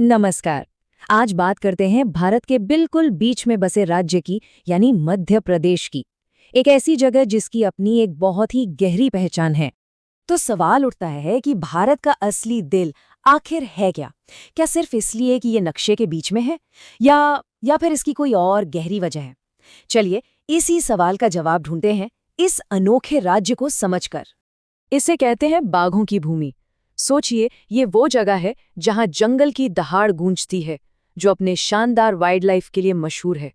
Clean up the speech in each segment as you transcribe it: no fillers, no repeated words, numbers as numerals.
नमस्कार। आज बात करते हैं भारत के बिल्कुल बीच में बसे राज्य की, यानी मध्य प्रदेश की। एक ऐसी जगह जिसकी अपनी एक बहुत ही गहरी पहचान है। तो सवाल उठता है कि भारत का असली दिल आखिर है क्या? क्या सिर्फ इसलिए कि ये नक्शे के बीच में है, या फिर इसकी कोई और गहरी वजह है? चलिए इसी सवाल का जवाब ढूंढते हैं इस अनोखे राज्य को समझकर। इसे कहते हैं बाघों की भूमि। सोचिए, ये वो जगह है जहां जंगल की दहाड़ गूंजती है, जो अपने शानदार वाइल्ड लाइफ के लिए मशहूर है।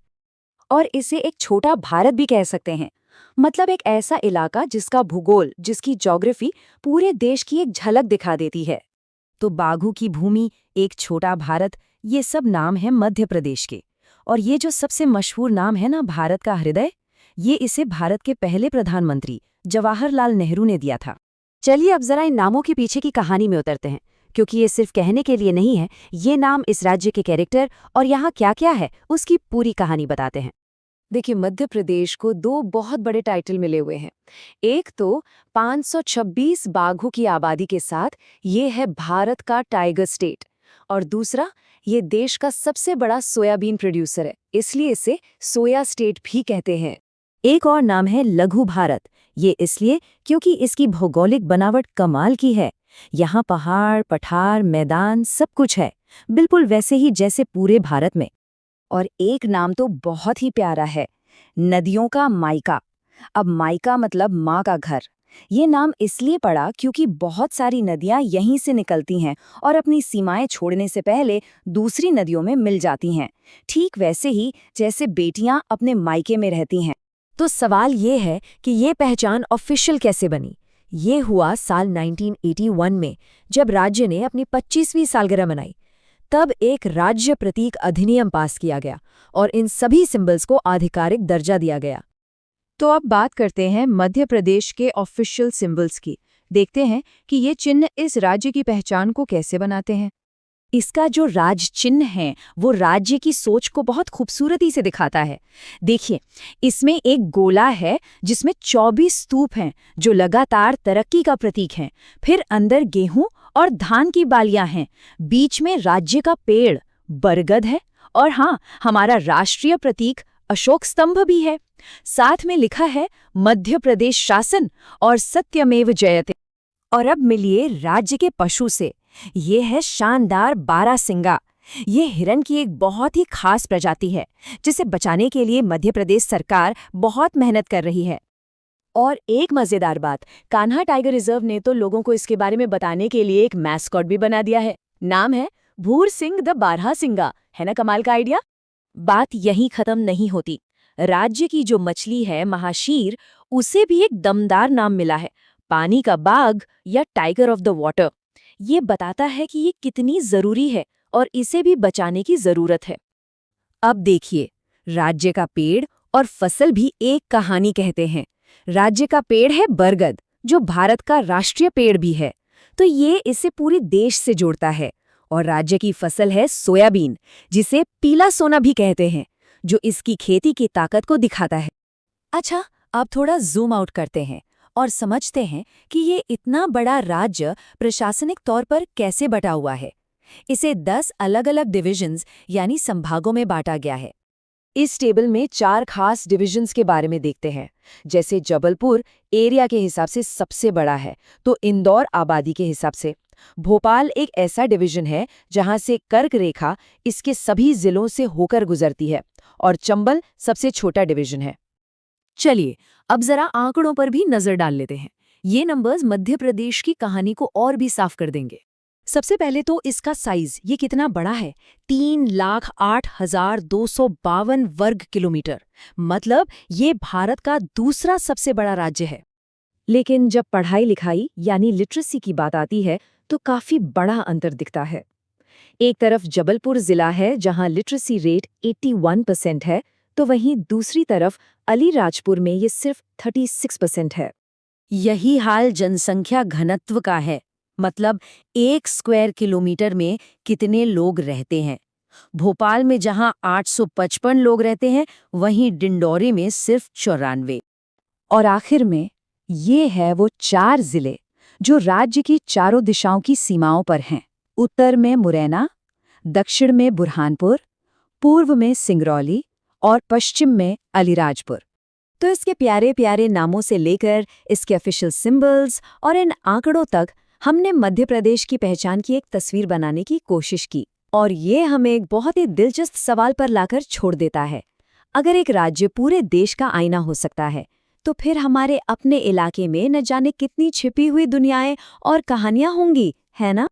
और इसे एक छोटा भारत भी कह सकते हैं। मतलब एक ऐसा इलाका जिसका भूगोल, जिसकी ज्योग्राफी पूरे देश की एक झलक दिखा देती है। तो बाघों की भूमि, एक छोटा भारत, ये सब नाम है मध्य प्रदेश के। और ये जो सबसे मशहूर नाम है ना, भारत का हृदय, ये इसे भारत के पहले प्रधानमंत्री जवाहरलाल नेहरू ने दिया था। चलिए अब जरा इन नामों के पीछे की कहानी में उतरते हैं, क्योंकि ये सिर्फ कहने के लिए नहीं है। ये नाम इस राज्य के कैरेक्टर और यहाँ क्या क्या है उसकी पूरी कहानी बताते हैं। देखिए, मध्य प्रदेश को दो बहुत बड़े टाइटल मिले हुए हैं। एक तो 526 बाघों की आबादी के साथ ये है भारत का टाइगर स्टेट, और दूसरा ये देश का सबसे बड़ा सोयाबीन प्रोड्यूसर है, इसलिए इसे सोया स्टेट भी कहते हैं। एक और नाम है लघु भारत। ये इसलिए क्योंकि इसकी भौगोलिक बनावट कमाल की है। यहाँ पहाड़, पठार, मैदान सब कुछ है, बिल्कुल वैसे ही जैसे पूरे भारत में। और एक नाम तो बहुत ही प्यारा है, नदियों का मायका। अब मायका मतलब माँ का घर। ये नाम इसलिए पड़ा क्योंकि बहुत सारी नदियाँ यहीं से निकलती हैं और अपनी सीमाएं छोड़ने से पहले दूसरी नदियों में मिल जाती हैं, ठीक वैसे ही जैसे बेटियां अपने मायके में रहती हैं। तो सवाल ये है कि ये पहचान ऑफिशियल कैसे बनी? ये हुआ साल 1981 में, जब राज्य ने अपनी 25वीं सालगिरह मनाई। तब एक राज्य प्रतीक अधिनियम पास किया गया और इन सभी सिंबल्स को आधिकारिक दर्जा दिया गया। तो अब बात करते हैं मध्य प्रदेश के ऑफिशियल सिंबल्स की। देखते हैं कि ये चिन्ह इस राज्य की पहचान को कैसे बनाते हैं। इसका जो राज चिन्ह है वो राज्य की सोच को बहुत खूबसूरती से दिखाता है। देखिए, इसमें एक गोला है जिसमें 24 स्तूप हैं जो लगातार तरक्की का प्रतीक हैं। फिर अंदर गेहूं और धान की बालियां हैं। बीच में राज्य का पेड़ बरगद है, और हाँ, हमारा राष्ट्रीय प्रतीक अशोक स्तंभ भी है। साथ में लिखा है मध्य प्रदेश शासन और सत्यमेव जयते। और अब मिलिए राज्य के पशु से। ये है शानदार बारहसिंगा। ये हिरन की एक बहुत ही खास प्रजाति है, जिसे बचाने के लिए मध्य प्रदेश सरकार बहुत मेहनत कर रही है। और एक मजेदार बात, कान्हा टाइगर रिजर्व ने तो लोगों को इसके बारे में बताने के लिए एक मैस्कॉट भी बना दिया है। नाम है भूर सिंह द बारहसिंगा। है ना कमाल का आइडिया? बात यहीं खत्म नहीं होती। राज्य की जो मछली है महाशीर, उसे भी एक दमदार नाम मिला है, पानी का बाघ या टाइगर ऑफ द वाटर। ये बताता है कि ये कितनी जरूरी है और इसे भी बचाने की जरूरत है। अब देखिए, राज्य का पेड़ और फसल भी एक कहानी कहते हैं। राज्य का पेड़ है बरगद, जो भारत का राष्ट्रीय पेड़ भी है, तो ये इसे पूरे देश से जोड़ता है। और राज्य की फसल है सोयाबीन, जिसे पीला सोना भी कहते हैं, जो इसकी खेती की ताकत को दिखाता है। अच्छा, अब थोड़ा जूम आउट करते हैं और समझते हैं कि ये इतना बड़ा राज्य प्रशासनिक तौर पर कैसे बटा हुआ है। इसे 10 अलग अलग डिविजन्स यानी संभागों में बांटा गया है। इस टेबल में 4 खास डिविजन्स के बारे में देखते हैं। जैसे जबलपुर एरिया के हिसाब से सबसे बड़ा है, तो इंदौर आबादी के हिसाब से। भोपाल एक ऐसा डिवीजन है जहां से कर्क रेखा इसके सभी जिलों से होकर गुजरती है, और चंबल सबसे छोटा डिवीजन है। चलिए अब जरा आंकड़ों पर भी नजर डाल लेते हैं। ये नंबर्स मध्य प्रदेश की कहानी को और भी साफ कर देंगे। सबसे पहले तो इसका साइज, ये कितना बड़ा है, 3,08,252 वर्ग किलोमीटर। मतलब ये भारत का दूसरा सबसे बड़ा राज्य है। लेकिन जब पढ़ाई लिखाई यानी लिटरेसी की बात आती है तो काफी बड़ा अंतर दिखता है। एक तरफ जबलपुर जिला है जहां लिटरेसी रेट 81% है, तो वहीं दूसरी तरफ अलीराजपुर में ये सिर्फ 36% है। यही हाल जनसंख्या घनत्व का है, मतलब 1 स्क्वायर किलोमीटर में कितने लोग रहते हैं। भोपाल में जहां 855 लोग रहते हैं, वहीं डिंडौरी में सिर्फ 94। और आखिर में ये है वो 4 जिले जो राज्य की चारों दिशाओं की सीमाओं पर हैं। उत्तर में मुरैना, दक्षिण में बुरहानपुर, पूर्व में सिंगरौली और पश्चिम में अलीराजपुर। तो इसके प्यारे प्यारे नामों से लेकर इसके ऑफिशियल सिंबल्स और इन आंकड़ों तक हमने मध्य प्रदेश की पहचान की एक तस्वीर बनाने की कोशिश की। और ये हमें एक बहुत ही दिलचस्प सवाल पर लाकर छोड़ देता है। अगर एक राज्य पूरे देश का आईना हो सकता है, तो फिर हमारे अपने इलाके में न जाने कितनी छिपी हुई दुनियाएं और कहानियां होंगी, है ना?